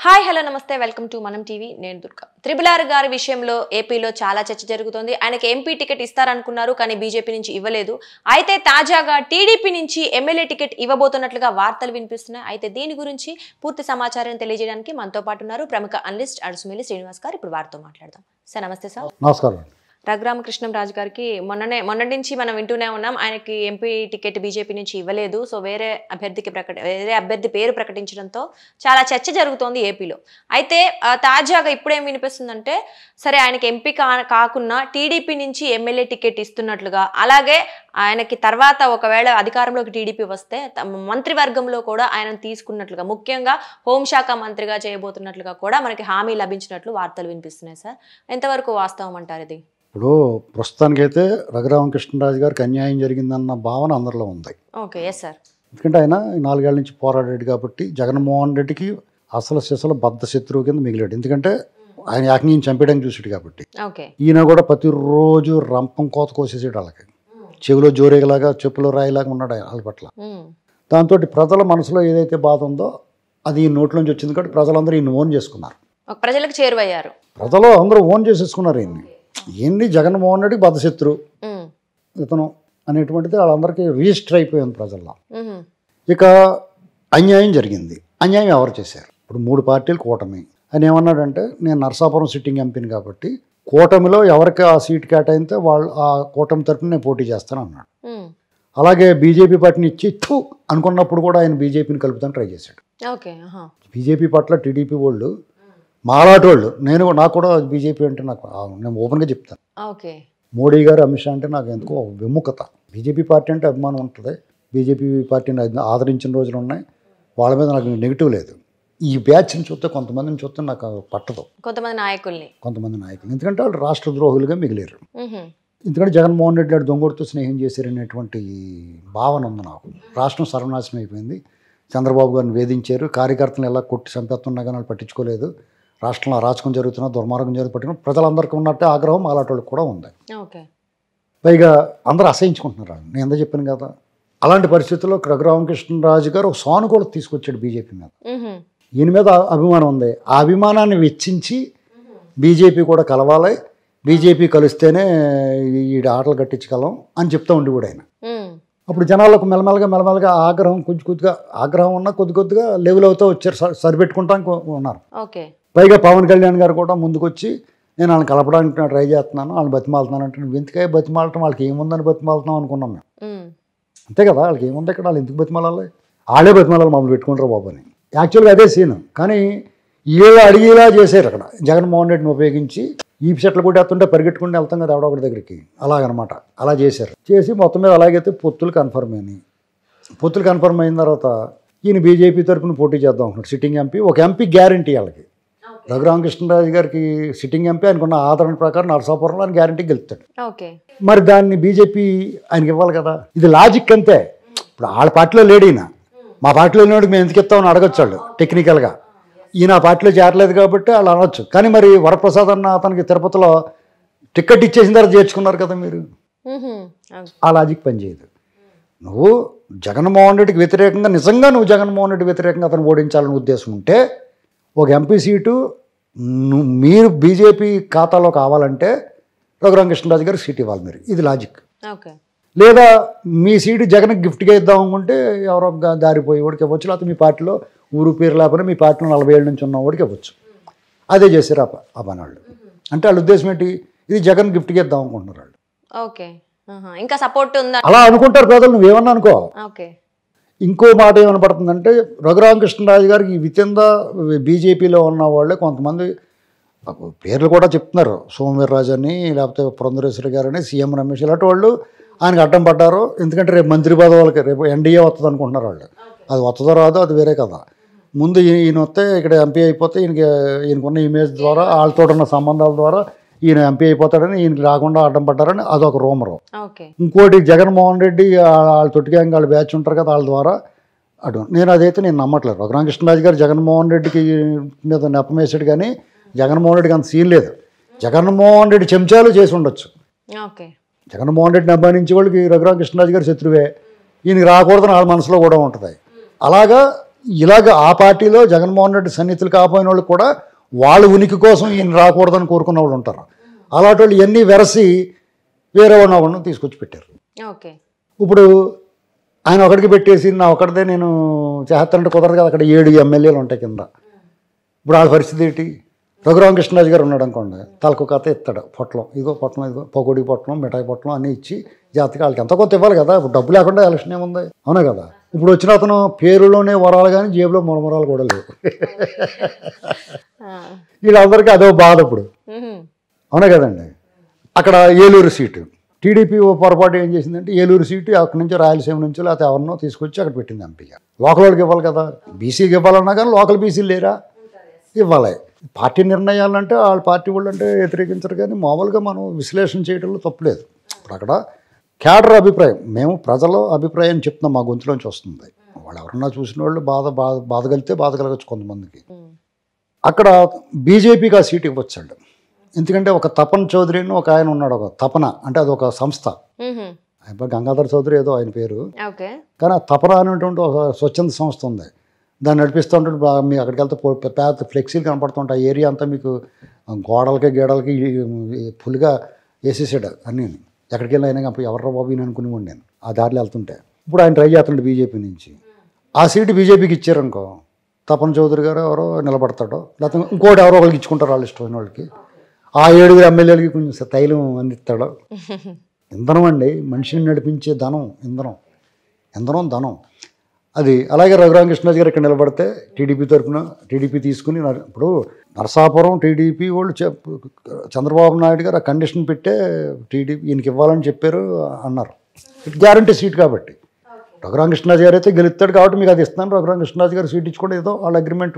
Hi hello నమస్తే welcome to మనం TV నేను దుర్గా త్రిబుల్ గారి విషయంలో ఏపీలో చాలా చర్చ జరుగుతోంది. ఆయనకి ఎంపీ టికెట్ ఇస్తారనుకున్నారు కానీ బీజేపీ నుంచి ఇవ్వలేదు. అయితే తాజాగా టీడీపీ నుంచి ఎమ్మెల్యే టికెట్ ఇవ్వబోతున్నట్లుగా వార్తలు వినిపిస్తున్నాయి. అయితే దీని గురించి పూర్తి సమాచారం తెలియజేయడానికి మనతో పాటు ఉన్నారు ప్రముఖ అనలిస్ట్ అడుసుమిల్లి శ్రీనివాస్ గారు. ఇప్పుడు వారితో మాట్లాడదాం. సార్ నమస్తే. సార్ నమస్కారం. రఘురామకృష్ణంరాజు గారికి మొన్నటి నుంచి మనం వింటూనే ఉన్నాం, ఆయనకి ఎంపీ టికెట్ బీజేపీ నుంచి ఇవ్వలేదు. సో వేరే అభ్యర్థి పేరు ప్రకటించడంతో చాలా చర్చ జరుగుతోంది ఏపీలో. అయితే తాజాగా ఇప్పుడేం వినిపిస్తుందంటే, సరే ఆయనకి ఎంపీ కాకుండా టీడీపీ నుంచి ఎమ్మెల్యే టికెట్ ఇస్తున్నట్లుగా, అలాగే ఆయనకి తర్వాత ఒకవేళ అధికారంలోకి టీడీపీ వస్తే మంత్రివర్గంలో కూడా ఆయన తీసుకున్నట్లుగా, ముఖ్యంగా హోంశాఖ మంత్రిగా చేయబోతున్నట్లుగా కూడా మనకి హామీ లభించినట్లు వార్తలు వినిపిస్తున్నాయి. సార్ ఎంతవరకు వాస్తవం అంటారు ఇది? ఇప్పుడు ప్రస్తుతానికైతే రఘురామకృష్ణరాజు గారికి అన్యాయం జరిగిందన్న భావన అందరిలో ఉంది. Okay, yes sir. ఎందుకంటే ఆయన 4 ఏళ్ల నుంచి పోరాడాడు కాబట్టి జగన్మోహన్ రెడ్డికి అసలు సిసలు బద్ధ శత్రువు కింద మిగిలాడు. ఎందుకంటే ఆయన ఏకంగా చంపేయడానికి చూసాడు కాబట్టి. ఈయన కూడా ప్రతిరోజు రంపం కోత కోసేసాడు. వాళ్ళకి చెవిలో జోరేగలాగా చెప్పులో రాయిలాగా ఉన్నాడు వాళ్ళ పట్ల. దాంతో ప్రజల మనసులో ఏదైతే బాధ ఉందో అది ఈ నోట్లోంచి వచ్చింది కాబట్టి ప్రజలందరూ ఈయన ఓన్ చేసుకున్నారు. ప్రజలకు చేరువయ్యారు. ప్రజలు అందరూ ఓన్ చేసేసుకున్నారు ఈయన్ని. ఏంటి జగన్మోహన్ రెడ్డికి బద్ధశత్రు ఇతను అనేటువంటిది వాళ్ళందరికీ రిజిస్టర్ అయిపోయింది ప్రజల్లో. ఇక అన్యాయం జరిగింది. అన్యాయం ఎవరు చేశారు? ఇప్పుడు 3 పార్టీలు కూటమి. ఆయన ఏమన్నాడంటే, నేను నరసాపురం సిట్టింగ్ ఎంపీని కాబట్టి కూటమిలో ఎవరికి ఆ సీట్ కేటాయితే వాళ్ళు ఆ కూటమి తరఫున నేను పోటీ చేస్తాను అన్నాడు. అలాగే బీజేపీ పార్టీని ఇచ్చి అనుకున్నప్పుడు కూడా ఆయన బీజేపీని కలుపుతాను ట్రై చేశాడు. బీజేపీ పట్ల టీడీపీ వాళ్ళు మాలాటోళ్ళు, నాకు కూడా బీజేపీ అంటే నేను ఓపెన్గా చెప్తాను. మోడీ గారు, అమిత్ షా అంటే నాకు ఎందుకో విముఖత. బీజేపీ పార్టీ అంటే అభిమానం ఉంటుంది. బీజేపీ పార్టీని ఆదరించిన రోజులు ఉన్నాయి. వాళ్ళ మీద నాకు నెగిటివ్ లేదు. ఈ బ్యాచ్ని చూస్తే కొంతమందిని చూస్తే నాకు పట్టదు. కొంతమంది నాయకులు, ఎందుకంటే వాళ్ళు రాష్ట్ర ద్రోహులుగా మిగిలేరు. ఎందుకంటే జగన్మోహన్ రెడ్డి గారు దొంగోడితో స్నేహం చేశారనేటువంటి భావన ఉంది నాకు. రాష్ట్రం సర్వనాశనం అయిపోయింది. చంద్రబాబు గారిని వేధించారు. కార్యకర్తలను ఎలా కొట్టి చంపేస్తున్నా కానీ వాళ్ళు పట్టించుకోలేదు. రాష్ట్రంలో అరాచకం జరుగుతున్నా, దుర్మార్గం జరుగుతున్నా ప్రజలందరికీ ఉన్నట్టే ఆగ్రహం అలాంటి కూడా ఉంది. పైగా అందరూ అసహించుకుంటున్నారు. నేను ఎంత చెప్పాను కదా, అలాంటి పరిస్థితుల్లో రఘురామకృష్ణరాజు గారు ఒక సానుకూలత తీసుకొచ్చాడు బీజేపీ మీద. ఈయన మీద అభిమానం ఉంది. ఆ అభిమానాన్ని వెచ్చించి బీజేపీ కూడా కలవాలి, బీజేపీ కలిస్తేనే ఈ ఆటలు కట్టించగలం అని చెప్తూ ఉండి కూడా ఆయన. అప్పుడు జనాలకు మెల్లమెల్లగా ఆగ్రహం కొద్దిగా ఆగ్రహం ఉన్నా కొద్దిగా లెవెల్ అవుతూ వచ్చారు, సరిపెట్టుకుంటానికి ఉన్నారు. పైగా పవన్ కళ్యాణ్ గారు కూడా ముందుకొచ్చి నేను వాళ్ళని కలపడానికి ట్రై చేస్తున్నాను, వాళ్ళని బతిమాలుతున్నాను అంటే, నువ్వు ఎందుకే బతిమాలటం, వాళ్ళకి ఏముందని బతిమాలుతున్నాం అనుకున్నాం మేము. అంతే కదా, వాళ్ళకి ఏముంది ఇక్కడ, వాళ్ళు ఎందుకు బతిమాలాలి, వాళ్ళే బతిమాలాలి మమ్మల్ని పెట్టుకుంటారు బాబు అని. యాక్చువల్గా అదే సీన్. కానీ వీళ్ళు అడిగేలా చేశారు అక్కడ. జగన్మోహన్ రెడ్డిని ఉపయోగించి ఈ చెట్లు కొట్టేస్తుంటే పరిగెట్టుకుంటూ వెళ్తాం కదా ఎవడొకటి దగ్గరికి, అలాగనమాట. అలా చేసి మొత్తం మీద అలాగైతే పొత్తులు కన్ఫర్మ్ అయిన తర్వాత ఈయన బీజేపీ తరఫున పోటీ చేద్దాం అనుకున్నాడు. సిట్టింగ్ ఎంపీ, ఒక ఎంపీ గ్యారంటీ వాళ్ళకి. రఘురామకృష్ణరాజు గారికి సిట్టింగ్ ఎంపీ అనుకున్న ఆదరణ ప్రకారం నరసాపురంలో ఆయన గ్యారంటీ గెలుస్తాడు. మరి దాన్ని బీజేపీ ఆయనకి ఇవ్వాలి కదా. ఇది లాజిక్ అంతే. ఇప్పుడు వాళ్ళ పార్టీలో లేడు ఈయన, మా పార్టీలో లేనివాడికి మేము ఎందుకు ఇస్తామని అడగచ్చు వాళ్ళు టెక్నికల్గా. ఈయన ఆ పార్టీలో చేరలేదు కాబట్టి వాళ్ళు అనొచ్చు. కానీ మరి వరప్రసాద్ అన్న అతనికి తిరుపతిలో టికెట్ ఇచ్చేసిన తర్వాత చేర్చుకున్నారు కదా మీరు. ఆ లాజిక్ పనిచేయదు. నువ్వు జగన్మోహన్ రెడ్డికి వ్యతిరేకంగా, నిజంగా నువ్వు జగన్మోహన్ రెడ్డి వ్యతిరేకంగా అతను ఓడించాలని ఉద్దేశం ఉంటే ఒక ఎంపీ సీటు మీరు బీజేపీ ఖాతాలో కావాలంటే రఘురామకృష్ణరాజు గారికి సీట్ ఇవ్వాలి మీరు. ఇది లాజిక్. లేదా మీ సీటు జగన్కి గిఫ్ట్గా ఇద్దాం అనుకుంటే ఎవరో దారిపోయి వాడికి ఇవ్వచ్చు, లేకపోతే మీ పార్టీలో ఊరు పేరు లేకపోతే మీ పార్టీలో 40 ఏళ్ళ నుంచి ఉన్న వాడికి ఇవ్వచ్చు. అదే చేశారు ఆ పని వాళ్ళు. అంటే వాళ్ళ ఉద్దేశం ఏంటి, ఇది జగన్ గిఫ్ట్గా ఇద్దాం అనుకుంటున్నారు వాళ్ళు. ఇంకా సపోర్ట్ ఉందా అలా అనుకుంటారు ప్రజలు. నువ్వేమన్నా అనుకో. ఇంకో మాట ఏమనపడుతుందంటే, రఘురామకృష్ణరాజు గారికి వితింద బీజేపీలో ఉన్న వాళ్ళే కొంతమంది పేర్లు కూడా చెప్తున్నారు. సోమవీర్రాజు అని, లేకపోతే పురంధరేశ్వరి గారని, సీఎం రమేష్, ఇలాంటి వాళ్ళు ఆయనకు అడ్డం పడ్డారు. ఎందుకంటే రేపు మంత్రి పదవులకి రేపు ఎన్డీఏ వస్తుంది అనుకుంటున్నారు వాళ్ళు. అది వస్తుందో రాదో అది వేరే కదా. ముందు ఈయన వస్తే ఇక్కడ ఎంపీ అయిపోతే ఈయనకున్న ఇమేజ్ ద్వారా, వాళ్ళతో ఉన్న సంబంధాల ద్వారా ఈయన ఎంపీ అయిపోతాడని, ఈయనకి రాకుండా అడ్డం పడ్డారని అదొక రూమరు. ఇంకోటి జగన్మోహన్ రెడ్డి వాళ్ళ తొట్టిగ్యాంగ్ వాళ్ళు బ్యాచ్ ఉంటారు కదా, వాళ్ళ ద్వారా అటు. నేను నమ్మట్లేదు. రఘురామకృష్ణరాజు గారు జగన్మోహన్ రెడ్డికి మీద నెపమేసాడు, కానీ జగన్మోహన్ రెడ్డికి అంత సీన్ లేదు. జగన్మోహన్ రెడ్డి చెంచాలు చేసి ఉండొచ్చు. జగన్మోహన్ రెడ్డిని అభిమానించే వాళ్ళకి రఘురామకృష్ణరాజు గారు శత్రువే, ఈయనకి రాకూడదని వాళ్ళ మనసులో కూడా ఉంటుంది. అలాగా ఇలాగ ఆ పార్టీలో జగన్మోహన్ రెడ్డి సన్నిహితులు కాపోయిన వాళ్ళు కూడా వాళ్ళ ఉనికి కోసం ఈయన రాకూడదని కోరుకున్న వాళ్ళు ఉంటారు. అలాంటి వాళ్ళు ఇవన్నీ వెరసి వేరే వాళ్ళని తీసుకొచ్చి పెట్టారు. ఓకే. ఇప్పుడు ఆయన ఒకడికి పెట్టేసి నా ఒకటిదే నేను చేస్తానంటే కుదరదు కదా, అక్కడ 7 ఎమ్మెల్యేలు ఉంటాయి కింద. ఇప్పుడు వాళ్ళ పరిస్థితి ఏంటి? రఘురామకృష్ణరాజు గారు ఉన్నాడు అనుకోండి, తలకు కథ ఇస్తాడు, పొట్లం ఇదిగో పొట్లం, ఇదిగో పకోడీ పొట్లం, మిఠాయి పొట్లం అన్నీ ఇచ్చి జాతకి వాళ్ళకి ఎంత కొంత ఇవ్వాలి కదా. ఇప్పుడు డబ్బు లేకుండా ఎలక్షన్ ఏముంది, అవునా కదా. ఇప్పుడు వచ్చిన అతను పేరులోనే వరాలు కానీ జేబులో మురమరాలు కూడా లేవు. వీళ్ళందరికీ అదో బాధ ఇప్పుడు, అవునా కదండి. అక్కడ ఏలూరు సీటు టీడీపీ పొరపాటు ఏం చేసిందంటే, ఏలూరు సీటు అక్కడి నుంచి రాయలసీమ నుంచి లేకపోతే ఎవరినో తీసుకొచ్చి అక్కడ పెట్టింది ఎంపీగా. లోకల్ వాళ్ళకి ఇవ్వాలి కదా, బీసీకి ఇవ్వాలన్నా కానీ లోకల్ బీసీలు లేరా, ఇవ్వాలి. పార్టీ నిర్ణయాలంటే వాళ్ళ పార్టీ వాళ్ళు అంటే వ్యతిరేకించరు, కానీ మామూలుగా మనం విశ్లేషణ చేయడంలో తప్పులేదు. ఇప్పుడు అక్కడ క్యాడర్ అభిప్రాయం, మేము ప్రజల అభిప్రాయం చెప్తున్నాం, మా గొంతులోంచి వస్తుంది. వాళ్ళు ఎవరన్నా చూసిన వాళ్ళు బాధగలిగితే బాధగలగచ్చు కొంతమందికి. అక్కడ బీజేపీకి ఆ సీట్ ఇవ్వచ్చండి. ఎందుకంటే ఒక తపన్ చౌదరి అని ఒక ఆయన ఉన్నాడు, ఒక తపన అంటే అది ఒక సంస్థ, గంగాధర్ చౌదరి ఏదో ఆయన పేరు, కానీ ఆ తపన అనేటువంటి ఒక స్వచ్ఛంద సంస్థ ఉంది. దాన్ని నడిపిస్తూ ఉంటాడు. మీ అక్కడికి వెళ్తే పెద్ద ఫ్లెక్సీలు కనపడుతుంటాయి. ఏరియా అంతా మీకు గోడలకి గీడలకి ఫుల్గా వేసేసాడు అన్నీ. ఎక్కడికి వెళ్ళి అయినా ఎవర్రా బాబు అని అనుకునేవాడు నేను ఆ దారిలో వెళ్తుంటే. ఇప్పుడు ఆయన ట్రై చేస్తుండే బీజేపీ నుంచి. ఆ సీటు బీజేపీకి ఇచ్చారనుకో, తపన్ చౌదరి గారు ఎవరో నిలబడతాడో, లేకపోతే ఇంకోటి ఎవరో ఒకరికి ఇచ్చుకుంటారు వాళ్ళు ఇష్టమైన వాళ్ళకి. ఆ 7 ఎమ్మెల్యేలకి కొంచెం తైలం అందిస్తాడు. ఇంధనం అండి, మనిషిని నడిపించే ధనం ఇంధనం ధనం అది. అలాగే రఘురామకృష్ణరాజు గారు ఇక్కడ నిలబడితే టీడీపీ తరఫున టీడీపీ తీసుకుని, ఇప్పుడు నరసాపురం టీడీపీ వాళ్ళు చంద్రబాబు నాయుడు గారు ఆ కండిషన్ పెట్టే టీడీపీ ఈయనకి ఇవ్వాలని చెప్పారు అన్నారు. గ్యారంటీ సీట్ కాబట్టి రఘురామకృష్ణరాజు గారు అయితే గెలుస్తాడు కాబట్టి మీకు అది ఇస్తాను, రఘురామకృష్ణరాజు గారు సీట్ ఇచ్చుకుంటే ఏదో వాళ్ళ అగ్రిమెంట్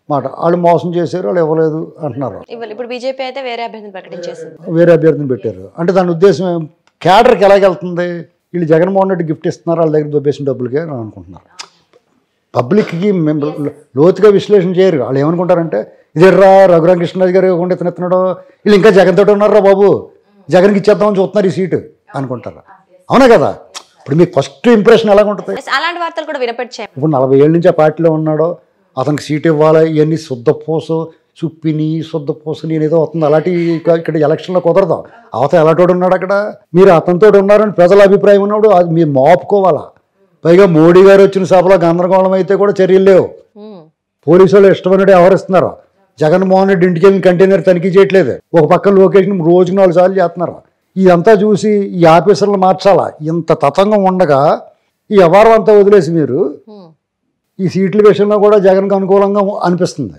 మాట. వాళ్ళు మోసం చేశారు, వాళ్ళు ఇవ్వలేదు అంటున్నారు. ఇప్పుడు బీజేపీ అయితే వేరే అభ్యర్థిని ప్రకటించేసింది, వేరే అభ్యర్థిని పెట్టారు. అంటే దాని ఉద్దేశం క్యాడర్కి ఎలాగెళ్తుంది, వీళ్ళు జగన్మోహన్ రెడ్డి గిఫ్ట్ ఇస్తున్నారు వాళ్ళ దగ్గర దొబ్బేసిన డబ్బులకి అని అనుకుంటున్నారు. పబ్లిక్కి మేము లోతుగా విశ్లేషణ చేయరు. వాళ్ళు ఏమనుకుంటారంటే, ఇదేర్రా రఘురామకృష్ణరాజు గారు ఇవ్వకుండా ఇతను వీళ్ళు ఇంకా జగన్ తోటి ఉన్నారా బాబు, జగన్కి ఇచ్చేద్దామని చూస్తున్నారు ఈ సీటు అనుకుంటారు, అవునా కదా. ఇప్పుడు మీకు ఫస్ట్ ఇంప్రెషన్ ఎలాగ ఉంటుంది? అలాంటి వార్తలు కూడా వినపడిచాయి. ఇప్పుడు 40 ఏళ్ళ నుంచి ఆ పార్టీలో ఉన్నాడో, అతనికి సీట్ ఇవ్వాలి, ఇవన్నీ శుద్ధపూస చుప్పిని శుద్ధపూస నేను ఏదో అవుతుంది అలాంటి. ఇక్కడ ఎలక్షన్లో కుదరదు. అవత ఎలాంటి ఉన్నాడు అక్కడ, మీరు అతనితో ఉన్నారని ప్రజల అభిప్రాయం ఉన్నాడు, అది మీరు మాపుకోవాలా. పైగా మోడీ గారు వచ్చిన సభలో గందరగోళం అయితే కూడా చర్యలు లేవు. పోలీసు వాళ్ళు ఇష్టమైనట్టు వ్యవహరిస్తున్నారు. జగన్మోహన్ రెడ్డి ఇంటికి వెళ్ళిన కంటైనర్ తనిఖీ చేయట్లేదు. ఒక పక్క లొకేషన్ రోజుకి 4 సార్లు చేస్తున్నారు. ఇదంతా చూసి ఈ ఆఫీసర్లు మార్చాలా. ఇంత తతంగం ఉండగా ఈ వ్యవహారం అంతా వదిలేసి మీరు ఈ సీట్ల విషయంలో కూడా జగన్కి అనుకూలంగా అనిపిస్తుంది.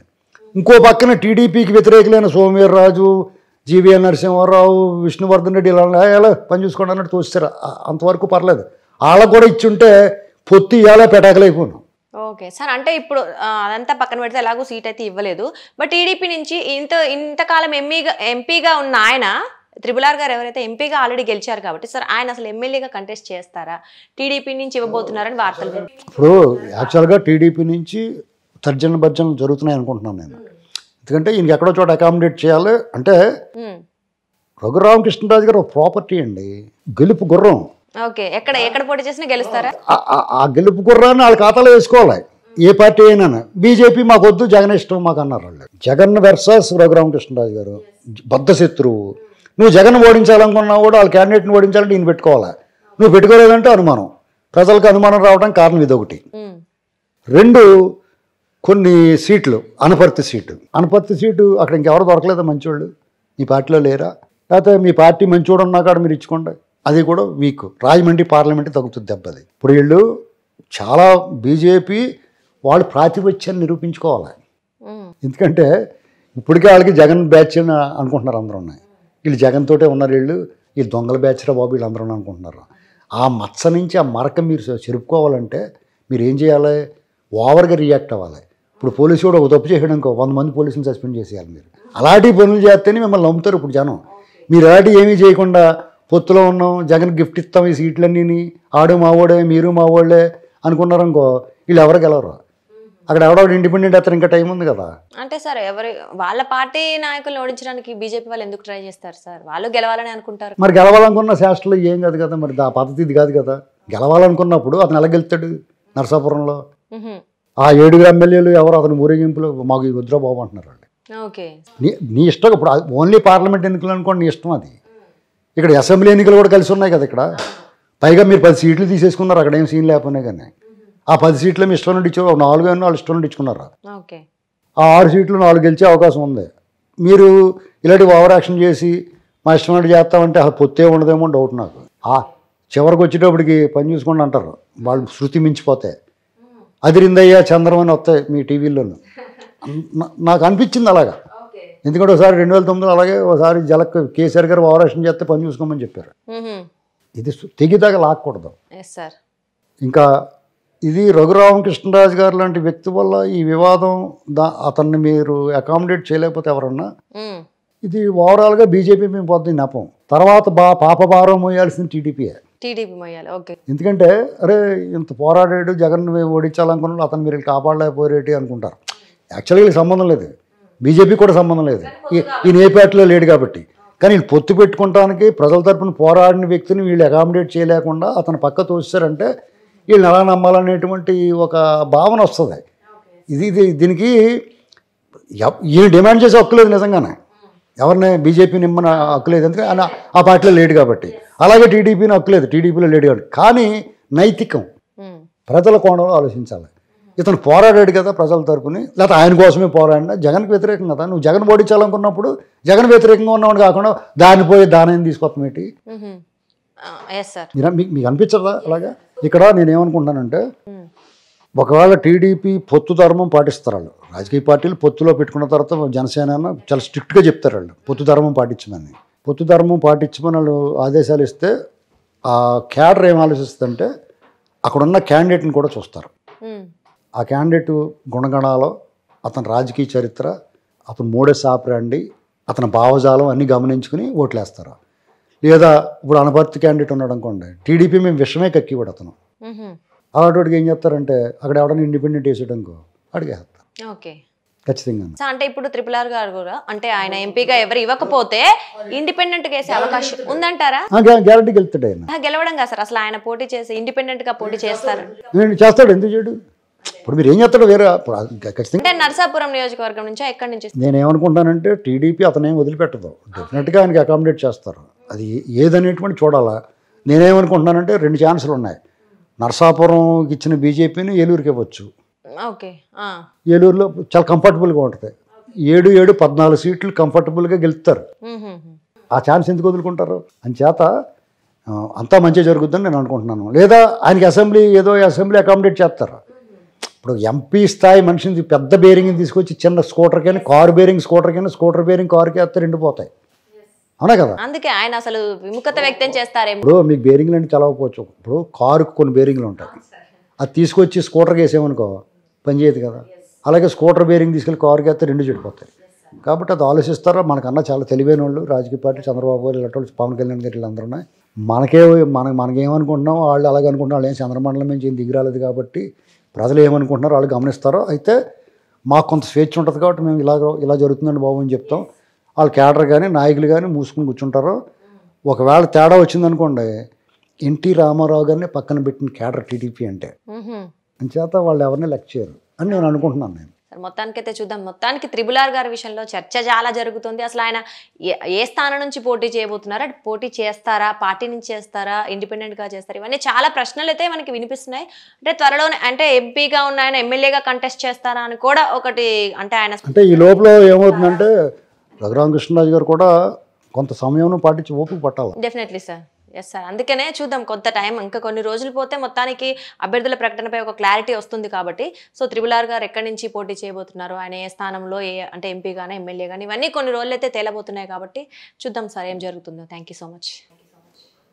ఇంకో పక్కన టీడీపీకి వ్యతిరేకులైన సోమవీర్రాజు, జీవీఎల్ నరసింహారావు, విష్ణువర్ధన్ రెడ్డి ఇలా పని చూసుకోండి అన్నట్టు తోస్తారు. అంతవరకు పర్లేదు. వాళ్ళకు కూడా ఇచ్చుంటే పొత్తి ఇవాళ పెటాకలైపోను. ఓకే సార్, అంటే ఇప్పుడు అదంతా పక్కన పెడితే ఎలాగో సీట్ అయితే ఇవ్వలేదు. బట్ టీడీపీ నుంచి ఇంతకాలం ఎంపీగా ఉన్న ఆయన త్రిబుల్ గారు ఎవరైతే ఎంపీగా ఆల్రెడీ గెలిచారు కాబట్టి సార్, ఆయన అసలు ఎమ్మెల్యేగా కంటెస్ట్ చేస్తారా, టీడీపీ నుంచి ఇవ్వబోతున్నారని వార్తలు. ఇప్పుడు యాక్చువల్గా టీడీపీ నుంచి తర్జన భర్జనలు జరుగుతున్నాయి అనుకుంటున్నాను నేను. ఎందుకంటే ఈయనకి ఎక్కడో చోట అకామిడేట్ చేయాలి అంటే, రఘురామకృష్ణరాజు గారు ప్రాపర్టీ అండి, గెలుపు గుర్రం. ఓకే, ఎక్కడ పోటీ చేసినా గెలుస్తారా? ఆ గెలుపు గుర్రాన్ని వాళ్ళ ఖాతాలో వేసుకోవాలి ఏ పార్టీ అయినా. బీజేపీ మాకు వద్దు, జగన్ ఇష్టం మాకు అన్నారు వాళ్ళు. జగన్ వర్సెస్ రఘురామకృష్ణరాజు గారు బద్ధ శత్రువు. నువ్వు జగన్ ఓడించాలనుకున్నా కూడా వాళ్ళ క్యాండిడేట్ని ఓడించాలంటే ఈయన పెట్టుకోవాలి. నువ్వు పెట్టుకోలేదంటే అనుమానం, ప్రజలకు అనుమానం రావడానికి కారణం ఇదొకటి. 2, కొన్ని సీట్లు అనపర్తి సీటు అక్కడ ఇంకెవరు దొరకలేదా మంచివాళ్ళు, మీ పార్టీలో లేరా, లేకపోతే మీ పార్టీ మంచివాడు ఉన్నా కాడ మీరు ఇచ్చుకోండి, అది కూడా వీక్. రాజమండ్రి పార్లమెంట్ తగ్గుతుంది దెబ్బది. ఇప్పుడు వీళ్ళు చాలా బీజేపీ వాళ్ళు ప్రాతిపత్యాన్ని నిరూపించుకోవాలి. ఎందుకంటే ఇప్పటికే వాళ్ళకి జగన్ బ్యాచ్ అని అనుకుంటున్నారు అందరూ. వీళ్ళు జగన్ తోటే ఉన్నారు, వీళ్ళు దొంగల బ్యాచ్ రా బాబు వీళ్ళు అందరూ అనుకుంటున్నారు. ఆ మచ్చ నుంచి ఆ మరక మీరు చెరుపుకోవాలంటే మీరు ఏం చేయాలి, ఓవర్గా రియాక్ట్ అవ్వాలి. ఇప్పుడు పోలీసు కూడా ఒక తప్పు చేయడం 100 మంది పోలీసులు సస్పెండ్ చేసేయాలి. మీరు అలాంటి పనులు చేస్తేనే మిమ్మల్ని నమ్ముతారు ఇప్పుడు జనం. మీరు అలాంటివి ఏమీ చేయకుండా పొత్తులో ఉన్నాం, జగన్ గిఫ్ట్ ఇస్తాం ఈ సీట్లన్నీ, ఆడు మావోడే మీరు మావోళ్ళే అనుకున్నారనుకో, వీళ్ళు ఎవరు గెలవరు. అక్కడ ఎవడో ఇండిపెండెంట్ అతను ఇంకా టైం ఉంది కదా. అంటే సార్ వాళ్ళ పార్టీ నాయకులను ఓడించడానికి బీజేపీ వాళ్ళు ఎందుకు ట్రై చేస్తారు సార్? వాళ్ళు గెలవాలని అనుకుంటారు. మరి గెలవాలనుకున్న శాస్త్రంలో ఏం కాదు కదా, మరి ఆ పద్ధతి ఇది కాదు కదా. గెలవాలనుకున్నప్పుడు అతను ఎలా గెలుస్తాడు నరసాపురంలో? ఆ 7 ఎమ్మెల్యేలు ఎవరు అతని ఊరేగింపులో మాకు ఈ వద్దురా బాబు అంటున్నారు వాళ్ళు. ఓకే. నీ ఇష్టం. ఇప్పుడు ఓన్లీ పార్లమెంట్ ఎన్నికలు అనుకోండి, నీ ఇష్టం అది. ఇక్కడ అసెంబ్లీ ఎన్నికలు కూడా కలిసి ఉన్నాయి కదా ఇక్కడ. పైగా మీరు 10 సీట్లు తీసేసుకున్నారు, అక్కడ ఏం సీన్ లేకపోయినా కానీ. ఆ 10 సీట్లు మీ ఇష్టం నుండి ఇచ్చారు, 4 వాళ్ళు ఇష్టం నుండి ఇచ్చుకున్నారు. ఆ 6 సీట్లు 4 గెలిచే అవకాశం ఉంది. మీరు ఇలాంటి ఓవర్ యాక్షన్ చేసి మా ఇష్టం నుండి చేస్తామంటే అసలు పొత్తే ఉండదేమో డౌట్ నాకు. చివరికి వచ్చేటప్పటికి పని చూసుకోండి అంటారు వాళ్ళు, శృతి మించిపోతే. అదిరిందయ్యా చంద్రం అని వస్తాయి మీ టీవీల్లోనూ. నాకు అనిపించింది అలాగా. ఎందుకంటే ఒకసారి 2009 అలాగే ఒకసారి జలక్ కేసీఆర్ గారు ఓవర్ యాక్షన్ చేస్తే పని చూసుకోమని చెప్పారు. ఇది తెగిదాకా లాక్కూడదు. ఇంకా ఇది రఘురామకృష్ణరాజు గారు లాంటి వ్యక్తి వల్ల ఈ వివాదం, అతన్ని మీరు అకామిడేట్ చేయలేకపోతే ఎవరన్నా, ఇది ఓవరాల్గా బీజేపీ మేము పోతుంది నెపం. తర్వాత పాప భారం మోయాల్సింది టీడీపీయే. ఎందుకంటే అరే ఇంత పోరాడాడు జగన్ ఓడించాలనుకున్నాడు, అతను మీరు కాపాడలేకపోయేటి అనుకుంటారు. యాక్చువల్గా వీళ్ళకి సంబంధం లేదు, బీజేపీ కూడా సంబంధం లేదు, ఈయన ఏ పార్టీలో లేడు కాబట్టి. కానీ వీళ్ళు పొత్తు పెట్టుకోవడానికి ప్రజల తరపున పోరాడిన వ్యక్తిని వీళ్ళు అకామిడేట్ చేయలేకుండా అతను పక్క తోస్తారంటే వీళ్ళని ఎలా నమ్మాలనేటువంటి ఒక భావన వస్తుంది. దీనికి ఈయన డిమాండ్ చేసే హక్కు లేదు నిజంగానే, ఎవరిని బీజేపీని ఇమ్మని హక్కు లేదు, ఎందుకంటే ఆయన ఆ పార్టీలో లేడు కాబట్టి. అలాగే టీడీపీని హక్కు లేదు, టీడీపీలో లేడు కాబట్టి. కానీ నైతికం ప్రజల కోణంలో ఆలోచించాలి. ఇతను పోరాడాడు కదా ప్రజల తరపుని, లేకపోతే ఆయన కోసమే పోరాడినా, జగన్కి వ్యతిరేకం కదా. నువ్వు జగన్ ఓడించాలనుకున్నప్పుడు జగన్ వ్యతిరేకంగా ఉన్నవాడు కాకుండా దాన్ని పోయి దాని తీసుకొస్తాం ఏంటి? మీకు అనిపించదా అలాగా? ఇక్కడ నేనేమనుకుంటానంటే, ఒకవేళ టీడీపీ పొత్తు ధర్మం పాటిస్తారు వాళ్ళు, రాజకీయ పార్టీలు పొత్తులో పెట్టుకున్న తర్వాత జనసేన చాలా స్ట్రిక్ట్గా చెప్తారు వాళ్ళు పొత్తు ధర్మం పాటించమని. పొత్తు ధర్మం పాటించమని వాళ్ళు ఆదేశాలు ఇస్తే ఆ క్యాడర్ ఏం ఆలోచిస్తుందంటే అక్కడున్న క్యాండిడేట్ని కూడా చూస్తారు. ఆ క్యాండిడేట్ గుణగణాలు, అతని రాజకీయ చరిత్ర, అతను మోడస్ ఆపరండి, అతని భావజాలం అన్నీ గమనించుకుని ఓట్లేస్తారు. లేదా ఇప్పుడు అనపర్తి క్యాండిడేట్ ఉన్నాడు అనుకోండి, టీడీపీ మేము విషమే కక్కివాడు అతను. అలాంటివాడికి ఏం చెప్తారంటే అక్కడ ఎవడన్నా ఇండిపెండెంట్ వేసేయడంకో అడిగేస్తారు ఖచ్చితంగా. అంటే ఇప్పుడు RRR గారు కూడా అంటే ఆయన ఎంపీగా ఎవరు ఇవ్వకపోతే ఇండిపెండెంట్ గా వేసే అవకాశం ఉందంటారా? గ్యారంటీ గెలుస్తాడు ఆయన. గెలవడం కాదు సార్, అసలు ఆయన పోటీ చేసి ఇండిపెండెంట్ గా పోటీ చేస్తారు. చేస్తాడు, ఎందుకు చేయడు? ఇప్పుడు మీరు ఏం చేస్తాడు వేరే ఖచ్చితంగా. నరసాపురం నియోజకవర్గం నుంచి ఎక్కడి నుంచి? నేనేమనుకుంటానంటే టీడీపీ అతనేం వదిలిపెట్టదు, డెఫినెట్గా ఆయనకి అకామిడేట్ చేస్తారు. అది ఏదనేటువంటి చూడాలా. నేనేమనుకుంటున్నానంటే 2 ఛాన్సులు ఉన్నాయి. నరసాపురంకి ఇచ్చిన బీజేపీని ఏలూరుకి ఇవ్వచ్చు. ఏలూరులో చాలా కంఫర్టబుల్గా ఉంటుంది. 7 14 సీట్లు కంఫర్టబుల్గా గెలుస్తారు. ఆ ఛాన్స్ ఎందుకు వదులుకుంటారు? అంచేత అంతా మంచిగా జరుగుద్దని నేను అనుకుంటున్నాను. లేదా ఆయనకి అసెంబ్లీ అకామిడేట్ చేస్తారు. ఇప్పుడు ఎంపీ స్థాయి మనిషిని పెద్ద బేరింగ్ని తీసుకొచ్చి చిన్న స్కూటర్కైనా, కారు బేరింగ్ స్కూటర్కైనా, స్కూటర్ బేరింగ్ కారుకి వేస్తే 2 పోతాయి. అవునా కదా? అందుకే ఆయన అసలు విముఖత వ్యక్తం చేస్తారేమో. ఇప్పుడు మీకు బేరింగ్లు అంటే చలవకపోవచ్చు. ఇప్పుడు కారుకు కొన్ని బేరింగ్లు ఉంటాయి, అది తీసుకొచ్చి స్కూటర్కి వేసామనుకో పనిచేయదు కదా. అలాగే స్కూటర్ బేరింగ్ తీసుకెళ్ళి కారుకి వేస్తే 2 చెడిపోతాయి. కాబట్టి అది ఆలోచిస్తారా. మనకన్నా చాలా తెలివైన వాళ్ళు రాజకీయ పార్టీ, చంద్రబాబు గారు ఇలాంటి వాళ్ళు, పవన్ కళ్యాణ్ గారు వీళ్ళందరూ ఉన్నాయి. మనకేమనుకుంటున్నాం, వాళ్ళు అలాగే అనుకుంటున్నాం. వాళ్ళు ఏం చంద్రమండలం నుంచి ఏం దిగిరాలేదు కాబట్టి ప్రజలు ఏమనుకుంటున్నారో వాళ్ళు గమనిస్తారో. అయితే మాకు కొంత స్వేచ్ఛ ఉంటుంది కాబట్టి మేము ఇలా జరుగుతుందండి బాబు అని చెప్తాం. వాళ్ళు క్యాడర్ కానీ నాయకులు కానీ మూసుకుని కూర్చుంటారు. ఒకవేళ తేడా వచ్చిందనుకోండి, ఎన్టీ రామారావు గారిని పక్కన పెట్టిన క్యాడర్ టీడీపీ అంటే అంచేత వాళ్ళు ఎవరిని లెక్క చేయరు అని నేను అనుకుంటున్నాను. నేను మొత్తానికైతే చూద్దాం. మొత్తానికి RRR గారి విషయంలో చర్చ చాలా జరుగుతుంది. అసలు ఆయన ఏ స్థానం నుంచి పోటీ చేయబోతున్నారా, పోటీ చేస్తారా, పార్టీ నుంచి చేస్తారా, ఇండిపెండెంట్గా చేస్తారా, ఇవన్నీ చాలా ప్రశ్నలు అయితే మనకి వినిపిస్తున్నాయి. అంటే త్వరలోనే అంటే ఎంపీగా ఉన్న ఆయన ఎమ్మెల్యేగా కంటెస్ట్ చేస్తారా అని కూడా ఒకటి అంటే ఆయన అంటే ఈ లోపల ఏమవుతుందంటే రఘురామకృష్ణరాజు గారు కూడా కొంత సమయం పాటించి ఓపిక పట్టాలి. Definitely sir. ఎస్ సార్, అందుకనే చూద్దాం కొంత టైం, ఇంకా కొన్ని రోజులు పోతే మొత్తానికి అభ్యర్థుల ప్రకటనపై ఒక క్లారిటీ వస్తుంది కాబట్టి. సో RRR గారు ఎక్కడి నుంచి పోటీ చేయబోతున్నారు, ఆయన ఏ స్థానంలో, అంటే ఎంపీ కానీ ఎమ్మెల్యే కానీ, ఇవన్నీ కొన్ని రోజులు అయితే తేలబోతున్నాయి కాబట్టి చూద్దాం సార్ ఏం జరుగుతుందో. Thank you so much.